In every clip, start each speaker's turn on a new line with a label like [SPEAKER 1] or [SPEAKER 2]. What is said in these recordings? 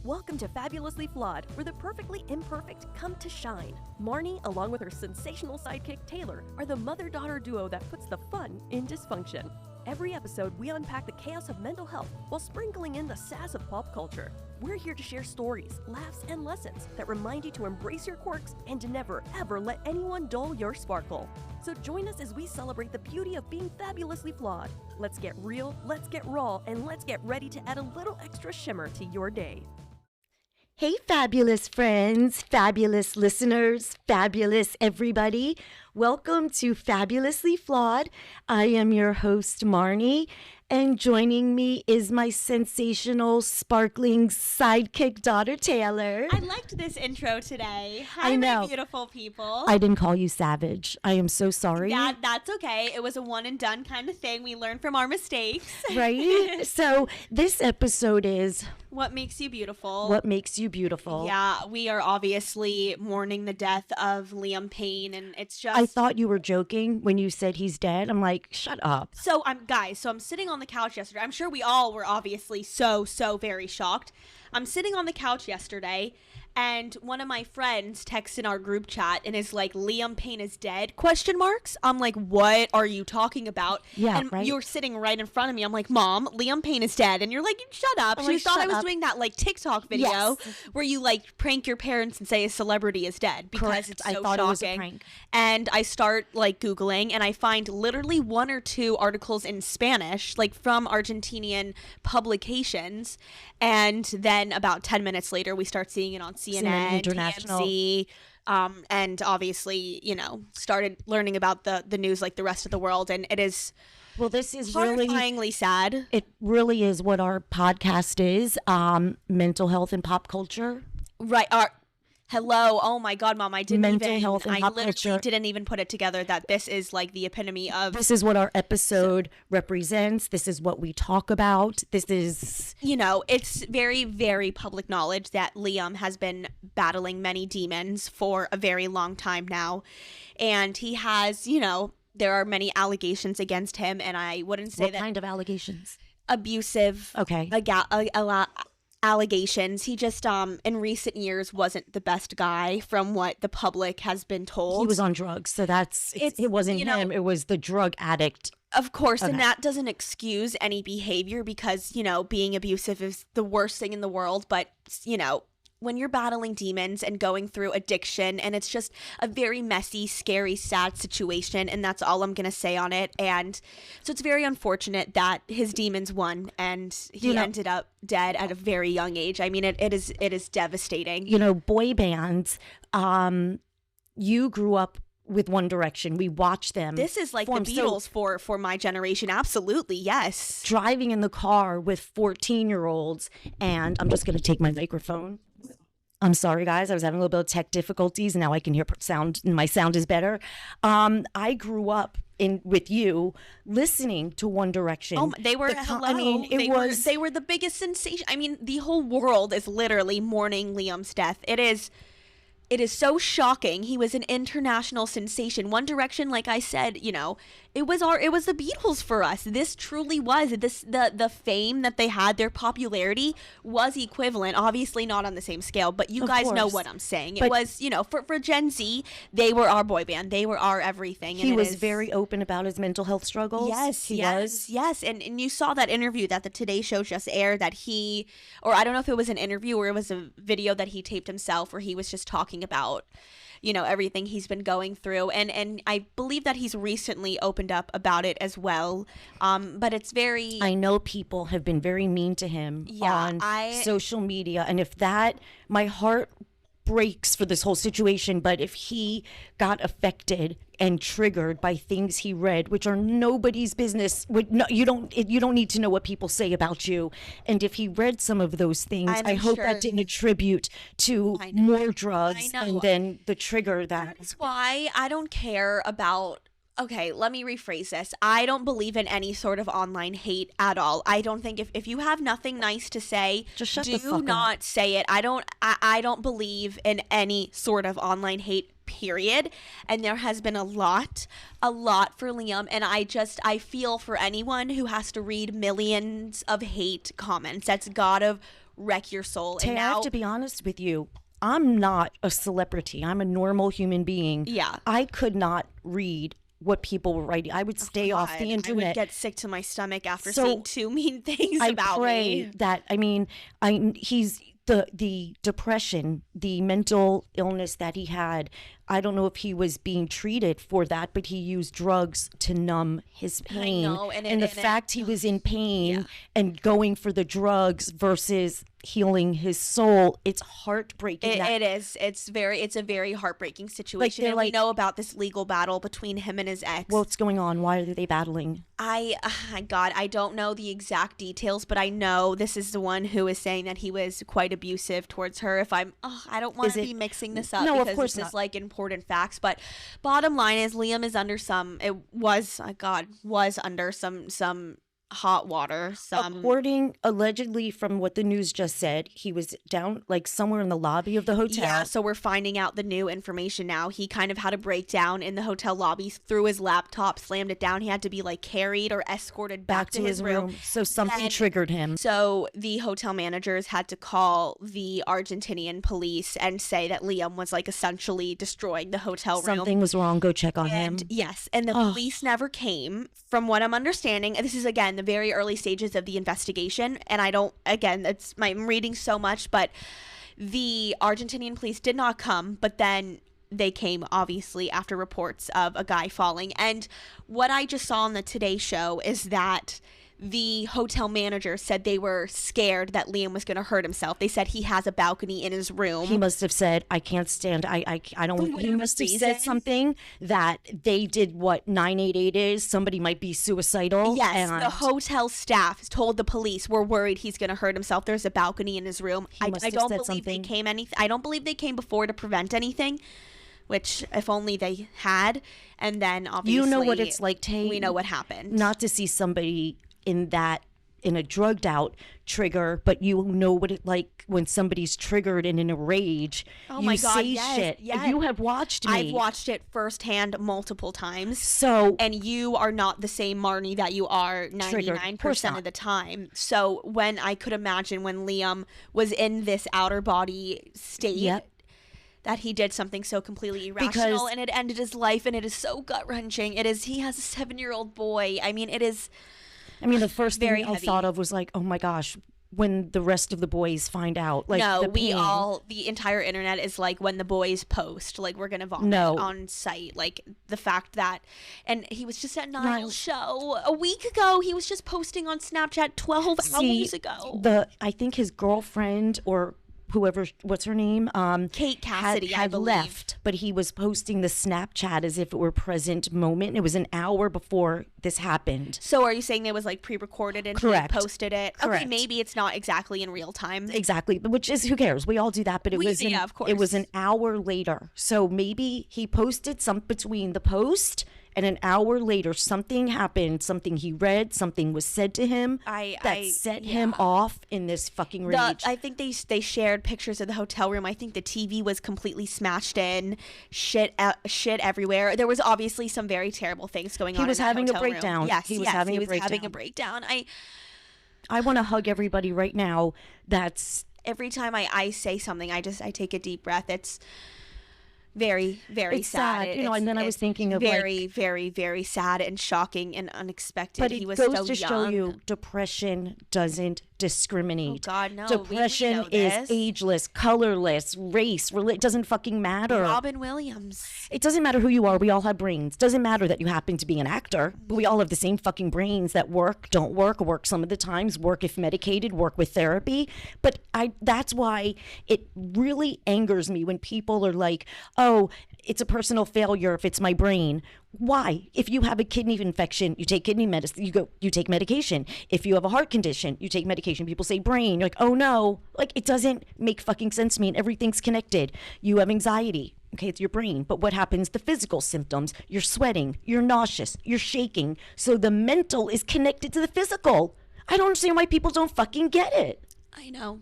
[SPEAKER 1] Welcome to Fabulously Flawed, where the perfectly imperfect come to shine. Marni, along with her sensational sidekick Taylor, are the mother-daughter duo that puts the fun in dysfunction. Every episode, we unpack the chaos of mental health while sprinkling in the sass of pop culture. We're here to share stories, laughs, and lessons that remind you to embrace your quirks and to never, ever let anyone dull your sparkle. So join us as we celebrate the beauty of being fabulously flawed. Let's get real, let's get raw, and let's get ready to add a little extra shimmer to your day.
[SPEAKER 2] Hey, fabulous friends, fabulous listeners, fabulous everybody. Welcome to Fabulously Flawed. I am your host, Marni, and joining me is my sensational, sparkling sidekick daughter, Taylor.
[SPEAKER 3] I liked this intro today. Hi,
[SPEAKER 2] I know.
[SPEAKER 3] my beautiful people.
[SPEAKER 2] I didn't call you savage. I am so sorry.
[SPEAKER 3] That's okay. It was a one and done kind of thing. We learn from our mistakes.
[SPEAKER 2] Right? So this episode is...
[SPEAKER 3] What makes you beautiful?
[SPEAKER 2] What makes you beautiful?
[SPEAKER 3] Yeah, we are obviously mourning the death of Liam Payne, and it's just...
[SPEAKER 2] I thought you were joking when you said he's dead. I'm like, shut up.
[SPEAKER 3] So I'm sitting on the couch yesterday. I'm sure we all were obviously so very shocked. I'm sitting on the couch yesterday, and one of my friends texts in our group chat and is like, Liam Payne is dead? ? I'm like, what are you talking about?
[SPEAKER 2] Yeah,
[SPEAKER 3] and
[SPEAKER 2] right?
[SPEAKER 3] you're sitting right in front of me. I'm like, Mom, Liam Payne is dead. And you're like, shut up.
[SPEAKER 2] I'm
[SPEAKER 3] She
[SPEAKER 2] like,
[SPEAKER 3] thought I
[SPEAKER 2] shut
[SPEAKER 3] was
[SPEAKER 2] up.
[SPEAKER 3] doing that like TikTok video
[SPEAKER 2] Yes.
[SPEAKER 3] where you like prank your parents and say a celebrity is dead because
[SPEAKER 2] Correct.
[SPEAKER 3] it's so
[SPEAKER 2] I thought
[SPEAKER 3] shocking.
[SPEAKER 2] it was a prank.
[SPEAKER 3] And I start like Googling and I find literally one or two articles in Spanish, like from Argentinian publications. And then about 10 minutes later, we start seeing it on CNN,
[SPEAKER 2] International.
[SPEAKER 3] TMZ, and obviously, started learning about the news like the rest of the world. And it is
[SPEAKER 2] Well, this is really...
[SPEAKER 3] horrifyingly sad.
[SPEAKER 2] It really is what our podcast is, mental health and pop culture.
[SPEAKER 3] Right. Hello. Oh my God, Mom. I didn't
[SPEAKER 2] Mental
[SPEAKER 3] even.
[SPEAKER 2] health and
[SPEAKER 3] I
[SPEAKER 2] pop
[SPEAKER 3] literally
[SPEAKER 2] culture.
[SPEAKER 3] didn't even put it together that this is like the epitome of.
[SPEAKER 2] This is what our episode represents. This is what we talk about. This is...
[SPEAKER 3] It's very, very public knowledge that Liam has been battling many demons for a very long time now. And he has, there are many allegations against him. And I wouldn't say
[SPEAKER 2] What
[SPEAKER 3] that
[SPEAKER 2] kind of allegations?
[SPEAKER 3] abusive
[SPEAKER 2] Okay.
[SPEAKER 3] allegations. He just, in recent years, wasn't the best guy from what the public has been told.
[SPEAKER 2] He was on drugs, so it wasn't him. It was the drug addict.
[SPEAKER 3] Of course,
[SPEAKER 2] Okay.
[SPEAKER 3] and that doesn't excuse any behavior because, being abusive is the worst thing in the world. But, when you're battling demons and going through addiction, and it's just a very messy, scary, sad situation, and that's all I'm going to say on it. And so it's very unfortunate that his demons won, and he ended up dead at a very young age. I mean, it is devastating.
[SPEAKER 2] Boy bands, you grew up with One Direction. We watched them.
[SPEAKER 3] This is like
[SPEAKER 2] form.
[SPEAKER 3] the Beatles for my generation. Absolutely, yes.
[SPEAKER 2] Driving in the car with 14-year-olds, and I'm just going to take my microphone. I'm sorry, guys. I was having a little bit of tech difficulties. Now I can hear sound, and my sound is better. I grew up with you listening to One Direction.
[SPEAKER 3] Oh, they were they were the biggest sensation. I mean, the whole world is literally mourning Liam's death. It is so shocking. He was an international sensation. One Direction, like I said, it was the Beatles for us. This truly was the fame that they had, their popularity was equivalent, obviously not on the same scale, but you guys know what I'm saying. It was, for Gen Z, they were our boy band. They were our everything.
[SPEAKER 2] He was very open about his mental health struggles.
[SPEAKER 3] Yes,
[SPEAKER 2] he was.
[SPEAKER 3] Yes, and you saw that interview that the Today Show just aired that or I don't know if it was an interview or it was a video that he taped himself where he was just talking about everything he's been going through, and I believe that he's recently opened up about it as well, but it's very...
[SPEAKER 2] I know people have been very mean to him on social media, and my heart breaks for this whole situation, but if he got affected and triggered by things he read, which are nobody's business, you don't need to know what people say about you, and if he read some of those things, I hope that didn't attribute to more drugs and then the trigger that.
[SPEAKER 3] That's why I don't care about... Okay, let me rephrase this. I don't believe in any sort of online hate at all. I don't think if you have nothing nice to say,
[SPEAKER 2] just shut the fuck up.
[SPEAKER 3] Do not say it. I don't believe in any sort of online hate, period. And there has been a lot for Liam, and I feel for anyone who has to read millions of hate comments. That's gotta wreck your soul.
[SPEAKER 2] Tay, I have to be honest with you. I'm not a celebrity. I'm a normal human being.
[SPEAKER 3] Yeah.
[SPEAKER 2] I could not read what people were writing. I would stay off the internet.
[SPEAKER 3] I would get sick to my stomach after saying 2 mean things about me.
[SPEAKER 2] I pray that, I mean, he's the depression, the mental illness that he had. I don't know if he was being treated for that, but he used drugs to numb his pain.
[SPEAKER 3] I know,
[SPEAKER 2] and the fact he was in pain and going for the drugs versus healing his soul, it's heartbreaking.
[SPEAKER 3] It is. It's a very heartbreaking situation. And we know about this legal battle between him and his ex.
[SPEAKER 2] What's going on? Why are they battling?
[SPEAKER 3] I don't know the exact details, but I know this is the one who is saying that he was quite abusive towards her. I don't want to be mixing this up because
[SPEAKER 2] of course
[SPEAKER 3] this is like important facts, but bottom line is Liam is under was under some hot water.
[SPEAKER 2] According, allegedly, from what the news just said, he was down like somewhere in the lobby of the hotel.
[SPEAKER 3] Yeah, so we're finding out the new information now. He kind of had a breakdown in the hotel lobby, threw his laptop, slammed it down. He had to be like carried or escorted back to his room.
[SPEAKER 2] So something triggered him.
[SPEAKER 3] So the hotel managers had to call the Argentinian police and say that Liam was like essentially destroying the hotel room.
[SPEAKER 2] Something was wrong. Go check on him.
[SPEAKER 3] Yes, and the police never came. From what I'm understanding, and this is again the very early stages of the investigation, and I'm reading so much, but the Argentinian police did not come, but then they came obviously after reports of a guy falling. And what I just saw on the Today Show is that the hotel manager said they were scared that Liam was going to hurt himself. They said he has a balcony in his room.
[SPEAKER 2] He must have said, I can't stand, I don't, he must have said something that they did what 988 is. Somebody might be suicidal.
[SPEAKER 3] Yes, the hotel staff told the police, we're worried he's going to hurt himself. There's a balcony in his room. I don't believe they came I don't believe they came before to prevent anything. Which, if only they had. And then obviously,
[SPEAKER 2] you know what it's like, Tay.
[SPEAKER 3] We know what happened.
[SPEAKER 2] Not to see somebody in a drugged out trigger, but you know what it's like when somebody's triggered and in a rage.
[SPEAKER 3] Oh my God, yes,
[SPEAKER 2] shit.
[SPEAKER 3] Yes.
[SPEAKER 2] You have watched me.
[SPEAKER 3] I've watched it firsthand multiple times.
[SPEAKER 2] So,
[SPEAKER 3] and you are not the same Marni that you are 99% of the time. So when I could imagine when Liam was in this outer body state, that he did something so completely irrational and it ended his life, and it is so gut-wrenching. He has a 7-year-old boy. I mean,
[SPEAKER 2] the first thing I thought of was like, oh my gosh, when the rest of the boys find out. Like,
[SPEAKER 3] the entire internet is like, when the boys post, like, we're gonna vomit on site. Like, the fact that, and he was just at Niall's show a week ago. He was just posting on Snapchat 12 hours ago.
[SPEAKER 2] I think his girlfriend or whoever, what's her name?
[SPEAKER 3] Kate Cassidy,
[SPEAKER 2] had left, but he was posting the Snapchat as if it were present moment. It was an hour before this happened.
[SPEAKER 3] So are you saying it was like pre-recorded and he posted it?
[SPEAKER 2] Correct.
[SPEAKER 3] Okay, maybe it's not exactly in real time.
[SPEAKER 2] Exactly, which is, who cares? We all do that, but of course. It was an hour later. So maybe he posted some between the post and an hour later, something happened, something he read, something was said to him that set him off in this fucking rage.
[SPEAKER 3] I think they shared pictures of the hotel room. I think the TV was completely smashed in, shit everywhere. There was obviously some very terrible things going on.
[SPEAKER 2] He was having a breakdown.
[SPEAKER 3] Yes,
[SPEAKER 2] he was having
[SPEAKER 3] a breakdown.
[SPEAKER 2] I want to hug everybody right now.
[SPEAKER 3] Every time I say something, I take a deep breath. It's very, very sad.
[SPEAKER 2] And then I was thinking of
[SPEAKER 3] very, very, very sad and shocking and unexpected.
[SPEAKER 2] But he was so young. It goes to show you, depression doesn't discriminate.
[SPEAKER 3] Oh God, no.
[SPEAKER 2] Depression is ageless, colorless, race. It doesn't fucking matter.
[SPEAKER 3] Robin Williams.
[SPEAKER 2] It doesn't matter who you are. We all have brains. Doesn't matter that you happen to be an actor, but we all have the same fucking brains that work, don't work some of the times, work if medicated, work with therapy. But that's why it really angers me when people are like, oh, it's a personal failure if it's my brain. Why? If you have a kidney infection, you take kidney medicine, you take medication. If you have a heart condition, you take medication. People say brain, you're like, oh no. Like, it doesn't make fucking sense to me, and everything's connected. You have anxiety. Okay, it's your brain. But what happens? The physical symptoms, you're sweating, you're nauseous, you're shaking. So the mental is connected to the physical. I don't understand why people don't fucking get it.
[SPEAKER 3] I know.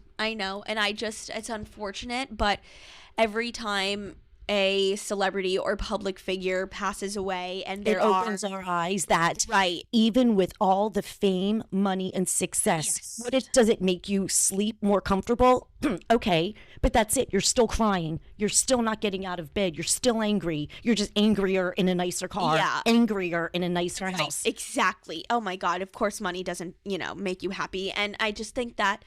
[SPEAKER 3] And it's unfortunate, but every time a celebrity or public figure passes away and
[SPEAKER 2] it opens our eyes that even with all the fame, money, and success, does it make you sleep more comfortable? Okay, but that's it. You're still crying. You're still not getting out of bed. You're still angry. You're just angrier in a nicer car, angrier in a nicer house.
[SPEAKER 3] Exactly. Oh my God. Of course, money doesn't, make you happy. And I just think that,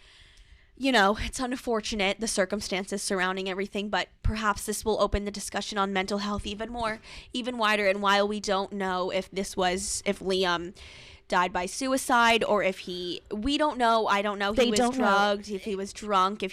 [SPEAKER 3] it's unfortunate, the circumstances surrounding everything, but perhaps this will open the discussion on mental health even wider. And while we don't know if Liam died by suicide or if we don't know. I don't know. He was drugged, if he was drunk,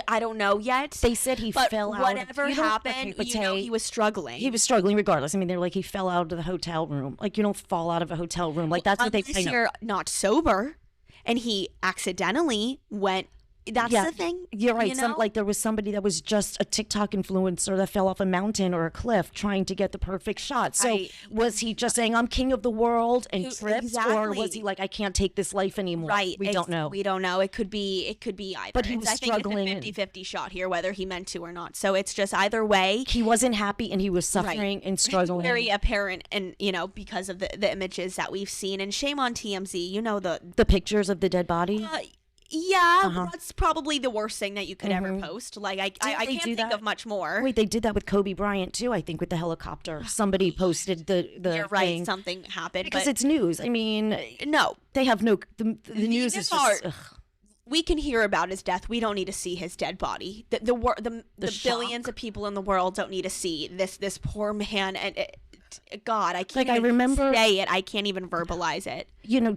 [SPEAKER 3] I don't know yet.
[SPEAKER 2] They said he fell out.
[SPEAKER 3] Whatever happened, he was struggling.
[SPEAKER 2] He was struggling regardless. I mean, they're like, he fell out of the hotel room. Like, you don't fall out of a hotel room. Like, that's what they say.
[SPEAKER 3] Unless you're not sober and he accidentally went. That's the thing.
[SPEAKER 2] You're right. Like there was somebody that was just a TikTok influencer that fell off a mountain or a cliff trying to get the perfect shot. So was he just saying, I'm king of the world and tripped? Exactly. Or was he like, I can't take this life anymore?
[SPEAKER 3] Right.
[SPEAKER 2] We don't know.
[SPEAKER 3] We don't know. It could be either.
[SPEAKER 2] But he was struggling.
[SPEAKER 3] I think it's a 50-50 shot here, whether he meant to or not. So it's just either way.
[SPEAKER 2] He wasn't happy and he was suffering and struggling.
[SPEAKER 3] Very apparent and, because of the images that we've seen. And shame on TMZ.
[SPEAKER 2] The pictures of the dead body?
[SPEAKER 3] That's probably the worst thing that you could ever post. Like, I can't think of much more.
[SPEAKER 2] Wait, they did that with Kobe Bryant too, I think, with the helicopter. Somebody posted the
[SPEAKER 3] You're right,
[SPEAKER 2] thing.
[SPEAKER 3] something happened.
[SPEAKER 2] Because it's news. I mean,
[SPEAKER 3] no.
[SPEAKER 2] They have no... The news is just...
[SPEAKER 3] We can hear about his death. We don't need to see his dead body. The billions of people in the world don't need to see this poor man. And God, I can't remember say it. I can't even verbalize it.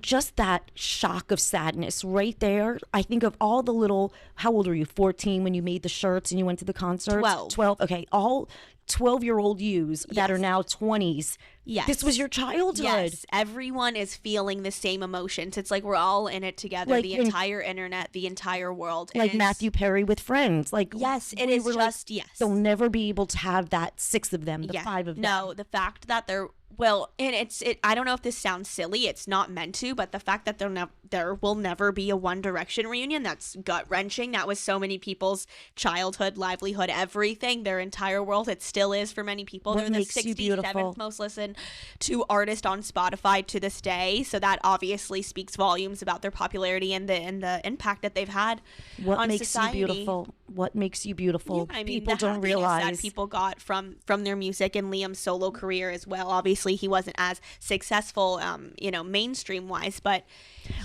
[SPEAKER 2] Just that shock of sadness right there. I think of all the little, how old were you? 14 when you made the shirts and you went to the concert? 12. Okay. All 12-year-old yous that are now 20s.
[SPEAKER 3] Yes.
[SPEAKER 2] This was your childhood.
[SPEAKER 3] Yes. Everyone is feeling the same emotions. It's like we're all in it together. Like, the entire internet, the entire world.
[SPEAKER 2] Like Matthew Perry with Friends. Like,
[SPEAKER 3] yes, it is just,
[SPEAKER 2] they'll never be able to have that 6 of them, the 5 of them.
[SPEAKER 3] No, the fact that they're, and I don't know if this sounds silly. It's not meant to, but the fact that there will never be a One Direction reunion, that's gut-wrenching. That was so many people's childhood, livelihood, everything, their entire world. It still is for many people. They're the 67th most listened to artist on Spotify to this day. So that obviously speaks volumes about their popularity and the impact that they've had on society.
[SPEAKER 2] What makes you beautiful?
[SPEAKER 3] Yeah,
[SPEAKER 2] people don't realize
[SPEAKER 3] that people got from their music and Liam's solo career as well. Obviously, he wasn't as successful, mainstream wise, but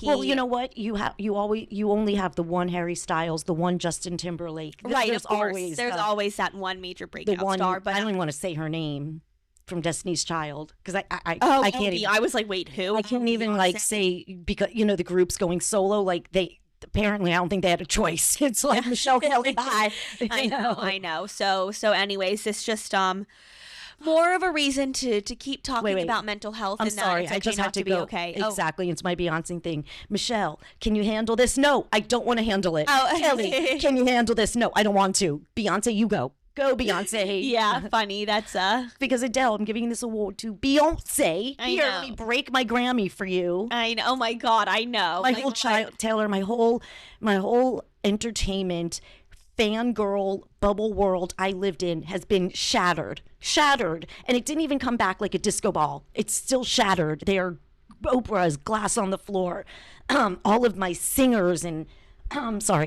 [SPEAKER 2] well, you know what? You only have the one Harry Styles, the one Justin Timberlake.
[SPEAKER 3] Right, there's always that one major breakout star. But
[SPEAKER 2] I don't even want to say her name from Destiny's Child because I can't.
[SPEAKER 3] I was like, wait, who?
[SPEAKER 2] I can't even say because the group's going solo. Like they. Apparently, I don't think they had a choice. It's like Michelle Kelly. Bye.
[SPEAKER 3] I know. So anyways, it's just more of a reason to keep talking about mental health.
[SPEAKER 2] I'm sorry, I just have to go.
[SPEAKER 3] Okay.
[SPEAKER 2] Exactly, it's my Beyonce thing. Michelle, can you handle this? No, I don't want to handle it. Kelly, can you handle this? No, I don't want to. Beyonce, you go. Go, Beyonce.
[SPEAKER 3] Yeah, funny. That's
[SPEAKER 2] because Adele, I'm giving this award to Beyonce. Here, let me break my Grammy for you.
[SPEAKER 3] I know. Oh my God, I know.
[SPEAKER 2] My whole Taylor, my whole entertainment fangirl bubble world I lived in has been shattered, and it didn't even come back like a disco ball. It's still shattered. They are Oprah's glass on the floor. All of my singers and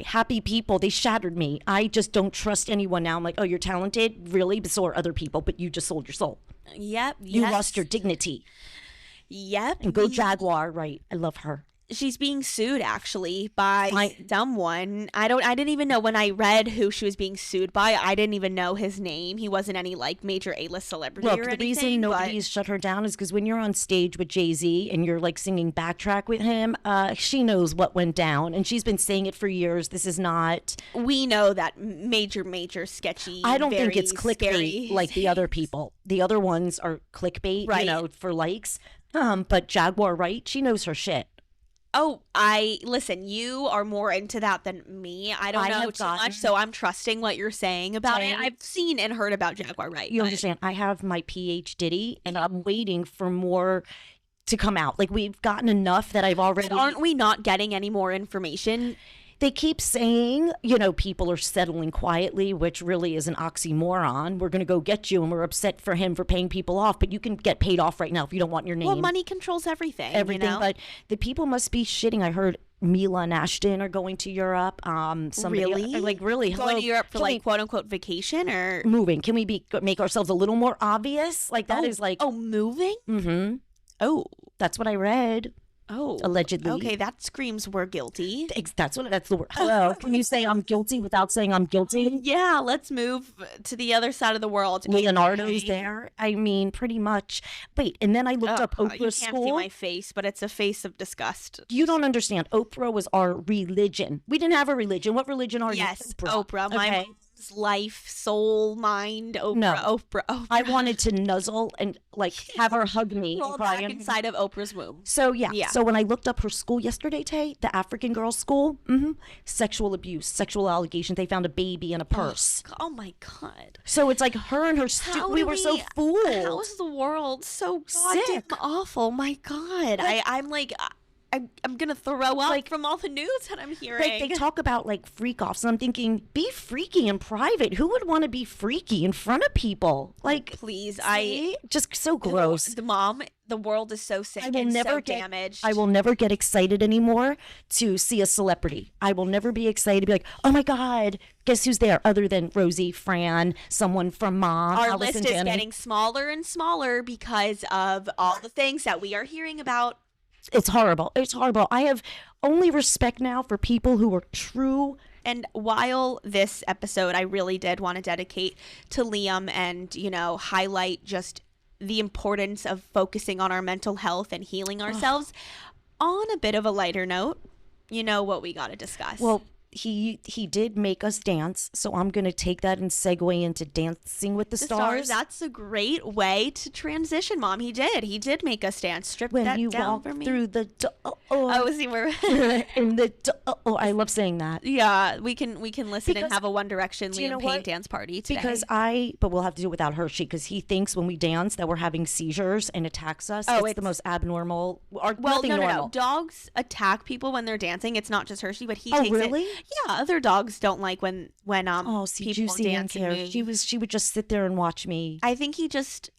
[SPEAKER 2] happy people, they shattered me. I just don't trust anyone now. I'm like, oh, you're talented? Really? But so are other people, but you just sold your soul.
[SPEAKER 3] Yep.
[SPEAKER 2] You lost your dignity.
[SPEAKER 3] Yep.
[SPEAKER 2] And go Jaguar, right. I love her.
[SPEAKER 3] She's being sued actually by someone. I didn't even know when I read who she was being sued by. I didn't even know his name. He wasn't any like major A-list celebrity or anything.
[SPEAKER 2] The reason nobody's shut her down is because when you're on stage with Jay-Z and you're like singing backtrack with him, she knows what went down and she's been saying it for years. This is not.
[SPEAKER 3] We know that major sketchy.
[SPEAKER 2] I don't think it's clickbait like the other people. The other ones are clickbait, right. For likes. But Jaguar, right? She knows her shit.
[SPEAKER 3] Oh, listen, you are more into that than me. I don't know too much, so I'm trusting what you're saying about it. I've seen and heard about Jaguar Wright.
[SPEAKER 2] You understand? I have my PH Diddy, and I'm waiting for more to come out. Like, we've gotten enough that I've already...
[SPEAKER 3] But aren't we not getting any more information?
[SPEAKER 2] they keep saying, people are settling quietly, which really is an oxymoron. We're going to go get you, and we're upset for him for paying people off, but you can get paid off right now if you don't want your name.
[SPEAKER 3] Well, money controls everything.
[SPEAKER 2] But the people must be shitting. I heard Mila and Ashton are going to Europe.
[SPEAKER 3] Really?
[SPEAKER 2] Really?
[SPEAKER 3] Going to Europe for quote unquote vacation or
[SPEAKER 2] moving? Can we make ourselves a little more obvious?
[SPEAKER 3] Moving?
[SPEAKER 2] Mm-hmm.
[SPEAKER 3] Oh,
[SPEAKER 2] that's what I read.
[SPEAKER 3] Oh,
[SPEAKER 2] allegedly.
[SPEAKER 3] Okay, that screams we're guilty.
[SPEAKER 2] That's the word. Hello. Can you say I'm guilty without saying I'm guilty?
[SPEAKER 3] Yeah, let's move to the other side of the world.
[SPEAKER 2] Leonardo's there. I mean, pretty much. Wait, and then I looked up Oprah's school.
[SPEAKER 3] You can't see my face, but it's a face of disgust.
[SPEAKER 2] You don't understand. Oprah was our religion. We didn't have a religion. What religion are you?
[SPEAKER 3] Yes, Oprah. My mom's life, soul, mind, Oprah.
[SPEAKER 2] No.
[SPEAKER 3] Oprah.
[SPEAKER 2] I wanted to nuzzle and have her hug me.
[SPEAKER 3] Roll back inside of Oprah's womb.
[SPEAKER 2] So yeah. So when I looked up her school yesterday, Tay, the African girls' school, sexual abuse, sexual allegations. They found a baby in a purse.
[SPEAKER 3] Oh my God.
[SPEAKER 2] So it's like her and her we were so fooled.
[SPEAKER 3] How is the world so goddamn awful? My God. I'm going to throw up from all the news that I'm hearing.
[SPEAKER 2] They talk about freak offs, and I'm thinking, be freaky in private. Who would want to be freaky in front of people?
[SPEAKER 3] Please,
[SPEAKER 2] just so gross.
[SPEAKER 3] The world is so sick and so damaged.
[SPEAKER 2] I will never get excited anymore to see a celebrity. I will never be excited to be like, oh my God, guess who's there? Other than Rosie, Fran, someone from Mom.
[SPEAKER 3] Our list is getting smaller and smaller because of all the things that we are hearing about.
[SPEAKER 2] It's horrible. It's horrible. I have only respect now for people who are true.
[SPEAKER 3] And while this episode I really did want to dedicate to Liam and, highlight just the importance of focusing on our mental health and healing ourselves, on a bit of a lighter note, what we got to discuss.
[SPEAKER 2] Well, he did make us dance, so I'm going to take that and segue into Dancing with the Stars.
[SPEAKER 3] That's a great way to transition, Mom. He did make us dance. Strip
[SPEAKER 2] when
[SPEAKER 3] that
[SPEAKER 2] you
[SPEAKER 3] down
[SPEAKER 2] walk
[SPEAKER 3] for me.
[SPEAKER 2] Through the
[SPEAKER 3] see where
[SPEAKER 2] in the I love saying that.
[SPEAKER 3] Yeah, we can listen and have a One Direction Liam Payne dance party today.
[SPEAKER 2] But we'll have to do it without Hershey because he thinks when we dance that we're having seizures and attacks us. It's the most abnormal.
[SPEAKER 3] No. Dogs attack people when they're dancing. It's not just Hershey, but he takes
[SPEAKER 2] really?
[SPEAKER 3] it. Yeah, other dogs don't like when people
[SPEAKER 2] Juicy
[SPEAKER 3] dance and move.
[SPEAKER 2] She would just sit there and watch me.
[SPEAKER 3] I think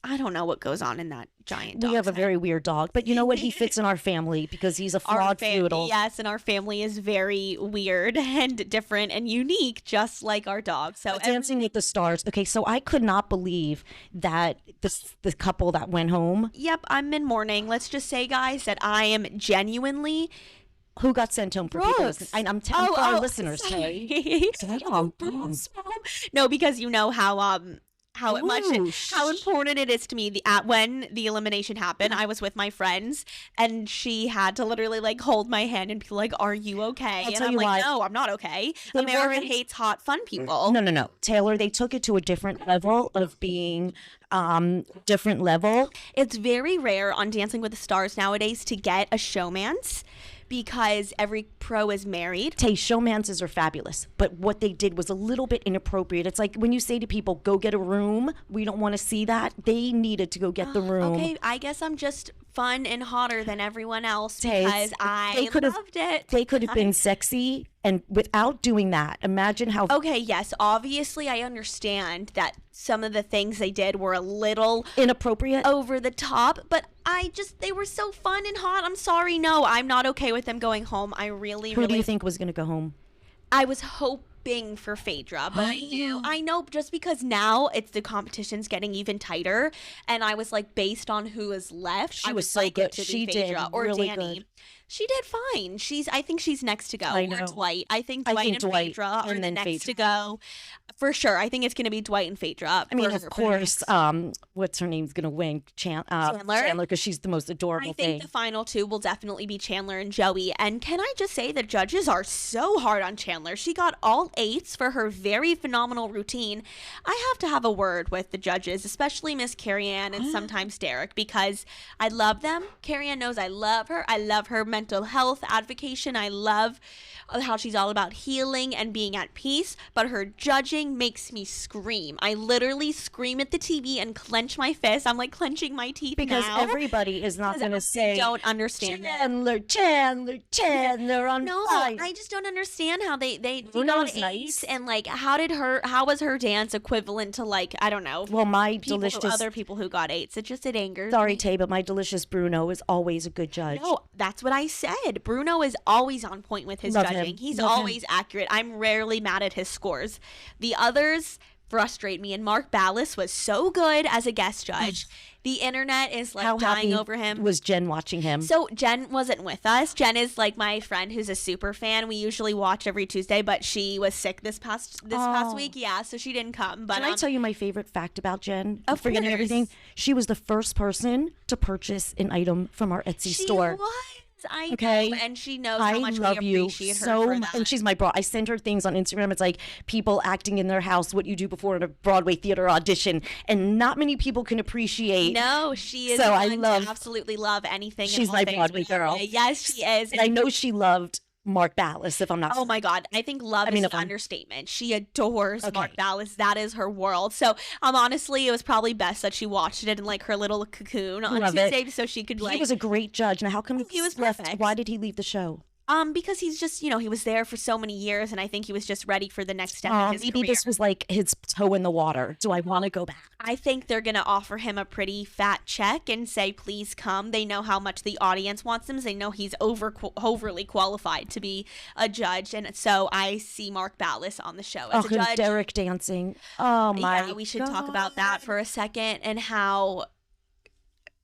[SPEAKER 3] I don't know what goes on in that giant dog.
[SPEAKER 2] We have a very weird dog, but you know what? He fits in our family because he's a flawed poodle.
[SPEAKER 3] Yes, and our family is very weird and different and unique, just like our dog. So
[SPEAKER 2] Dancing with the Stars. Okay, so I could not believe that the couple that went home.
[SPEAKER 3] Yep, I'm in mourning. Let's just say, guys, that I am genuinely.
[SPEAKER 2] Who got sent home for people? I'm telling our listeners.
[SPEAKER 3] No, because you know how important it is to me. When the elimination happened, I was with my friends, and she had to literally hold my hand and be like, "Are you okay?" And I'm like, "No, I'm not okay." America hates hot, fun people.
[SPEAKER 2] No, Taylor. They took it to a different level of being. Different level.
[SPEAKER 3] It's very rare on Dancing with the Stars nowadays to get a showmance. Because every pro is married.
[SPEAKER 2] Tay, showmances are fabulous, but what they did was a little bit inappropriate. It's like when you say to people, go get a room, we don't want to see that. They needed to go get the room.
[SPEAKER 3] Okay, I guess I'm just fun and hotter than everyone else because I loved it.
[SPEAKER 2] They could have been sexy, and without doing that, imagine how...
[SPEAKER 3] Okay, yes, obviously I understand that some of the things they did were a little...
[SPEAKER 2] inappropriate?
[SPEAKER 3] Over the top, but they were so fun and hot. I'm sorry, no, I'm not okay with them going home. Who
[SPEAKER 2] do you think was going to go home?
[SPEAKER 3] I was hoping for Phaedra, but I know just because now the competition's getting even tighter, and I was based on who is left,
[SPEAKER 2] she was so good.
[SPEAKER 3] She did or really Danny. Good. She did fine. I think she's next to go.
[SPEAKER 2] I know.
[SPEAKER 3] Or Dwight. I think Dwight and Phaedra are next to go. For sure. I think it's going to be Dwight and Phaedra.
[SPEAKER 2] I mean, of course, what's her name's going to win? Chandler, because she's the most adorable thing.
[SPEAKER 3] I think the final two will definitely be Chandler and Joey. And can I just say the judges are so hard on Chandler. She got all 8s for her very phenomenal routine. I have to have a word with the judges, especially Miss Carrie Ann and sometimes Derek, because I love them. Carrie Ann knows I love her. I love her mental health advocation. I love how she's all about healing and being at peace, but her judging judging makes me scream. I literally scream at the TV and clench my fist. I'm like clenchinching my teeth
[SPEAKER 2] because
[SPEAKER 3] now.
[SPEAKER 2] everybody is not going to say,
[SPEAKER 3] don't understand
[SPEAKER 2] Chandler on fire.
[SPEAKER 3] I just don't understand how they got nice. And like, how was her dance equivalent to like, I don't know.
[SPEAKER 2] Well,
[SPEAKER 3] other people who got 8s. It angers
[SPEAKER 2] Sorry,
[SPEAKER 3] me.
[SPEAKER 2] Tay, but my delicious Bruno is always a good judge.
[SPEAKER 3] No, that's what I said. Bruno is always on point with his judging. He's always accurate. I'm rarely mad at his scores. The others frustrate me, and Mark Ballas was so good as a guest judge. The internet is like dying over him.
[SPEAKER 2] Was Jen watching him?
[SPEAKER 3] So Jen wasn't with us. Jen is like my friend who's a super fan. We usually watch every Tuesday, but she was sick this past week. Yeah, so she didn't come. But
[SPEAKER 2] can I tell you my favorite fact about Jen?
[SPEAKER 3] Of
[SPEAKER 2] forgetting
[SPEAKER 3] course.
[SPEAKER 2] Everything. She was the first person to purchase an item from our Etsy store.
[SPEAKER 3] She was. I
[SPEAKER 2] okay.
[SPEAKER 3] know, and she knows how much we appreciate her
[SPEAKER 2] so
[SPEAKER 3] for that.
[SPEAKER 2] And she's my bro. I send her things on Instagram. It's like people acting in their house, what you do before a Broadway theater audition, and not many people can appreciate.
[SPEAKER 3] No, she is.
[SPEAKER 2] So
[SPEAKER 3] absolutely love anything.
[SPEAKER 2] She's my Broadway girl.
[SPEAKER 3] Yes, she is.
[SPEAKER 2] And I know she loved Mark Ballas, if I'm not.
[SPEAKER 3] Oh my God, I think love is an understatement. She adores Mark Ballas. That is her world. So honestly, it was probably best that she watched it in like her little cocoon on Tuesday, so she could like.
[SPEAKER 2] He was a great judge. Now, how come
[SPEAKER 3] he was
[SPEAKER 2] left?
[SPEAKER 3] perfect?
[SPEAKER 2] Why did he leave the show?
[SPEAKER 3] Because he's just, he was there for so many years, and I think he was just ready for the next step in his
[SPEAKER 2] maybe
[SPEAKER 3] career.
[SPEAKER 2] This was like his toe in the water. Do I want to go back?
[SPEAKER 3] I think they're going to offer him a pretty fat check and say, please come. They know how much the audience wants him. They know he's overly qualified to be a judge. And so I see Mark Ballas on the show as a judge.
[SPEAKER 2] Derek dancing. Oh, my God.
[SPEAKER 3] Yeah, we should talk about that for a second and how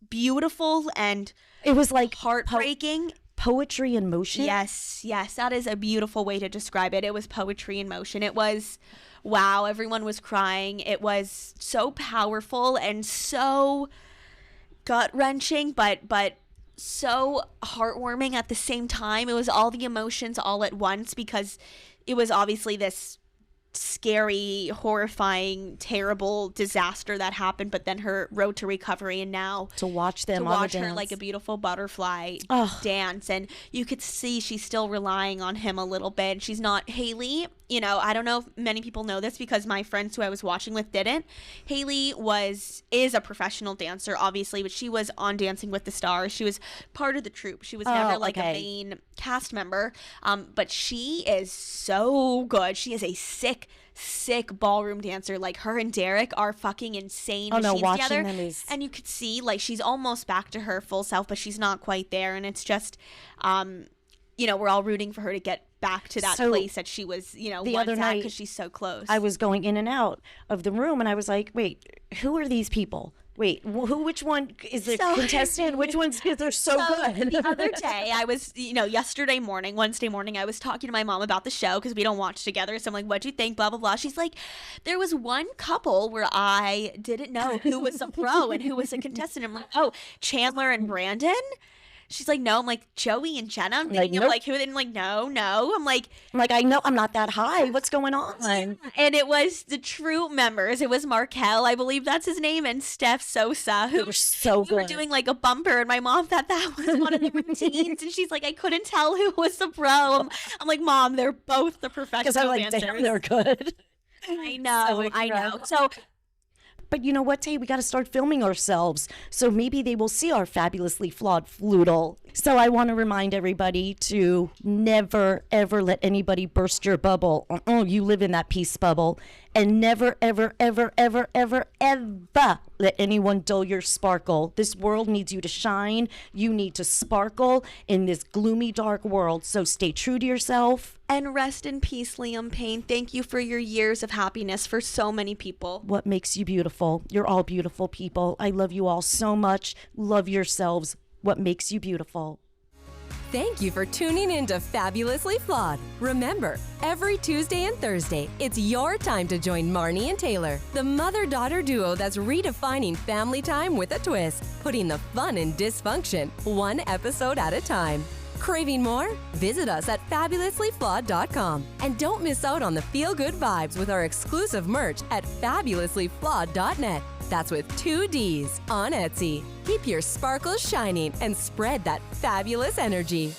[SPEAKER 3] beautiful and
[SPEAKER 2] it was like
[SPEAKER 3] heartbreaking.
[SPEAKER 2] Poetry in motion?
[SPEAKER 3] Yes, that is a beautiful way to describe it. It was poetry in motion. It was, wow, everyone was crying. It was so powerful and so gut-wrenching, but so heartwarming at the same time. It was all the emotions all at once because it was obviously this scary, horrifying, terrible disaster that happened, but then her road to recovery, and now
[SPEAKER 2] to watch her
[SPEAKER 3] like a beautiful butterfly dance, and you could see she's still relying on him a little bit. She's not Haley. I don't know if many people know this because my friends who I was watching with didn't. Haley is a professional dancer, obviously, but she was on Dancing with the Stars. She was part of the troupe. She was never like a main cast member. But she is so good. She is a sick ballroom dancer. Like her and Derek are fucking insane machines together. And you could see like she's almost back to her full self, but she's not quite there. And it's just, we're all rooting for her to get back to that place that she was,
[SPEAKER 2] the other night
[SPEAKER 3] because she's so close.
[SPEAKER 2] I was going in and out of the room and I was like, wait, who are these people? Wait, which one is the contestant? Which one's, because they're so good.
[SPEAKER 3] The other day, I was, Wednesday morning, I was talking to my mom about the show because we don't watch together. So I'm like, what'd you think? Blah, blah, blah. She's like, there was one couple where I didn't know who was a pro and who was a contestant. I'm like, oh, Chandler and Brandon? She's like, no. I'm like, Joey and Jenna. I'm thinking of like, who? And like, no. I'm like,
[SPEAKER 2] I know I'm not that high. What's going on?
[SPEAKER 3] And it was the true members. It was Markel, I believe that's his name, and Steph Sosa, who
[SPEAKER 2] were so good.
[SPEAKER 3] We were doing like a bumper, and my mom thought that was one of the routines, and she's like, I couldn't tell who was the pro. I'm like, Mom, they're both the professional dancers.
[SPEAKER 2] Damn, they're good.
[SPEAKER 3] I know. So.
[SPEAKER 2] But you know what, Tay? We got to start filming ourselves. So maybe they will see our fabulously flawed floodle. So I want to remind everybody to never, ever let anybody burst your bubble. You live in that peace bubble. And never, ever, ever, ever, ever, ever let anyone dull your sparkle. This world needs you to shine. You need to sparkle in this gloomy, dark world. So stay true to yourself.
[SPEAKER 3] And rest in peace, Liam Payne. Thank you for your years of happiness for so many people.
[SPEAKER 2] What makes you beautiful? You're all beautiful people. I love you all so much. Love yourselves. What makes you beautiful?
[SPEAKER 4] Thank you for tuning in to Fabulously Flawed. Remember, every Tuesday and Thursday, it's your time to join Marni and Taylor, the mother-daughter duo that's redefining family time with a twist, putting the fun in dysfunction, one episode at a time. Craving more? Visit us at fabulouslyflawed.com. And don't miss out on the feel-good vibes with our exclusive merch at fabulouslyflawed.net. That's with 2 Ds on Etsy. Keep your sparkles shining and spread that fabulous energy.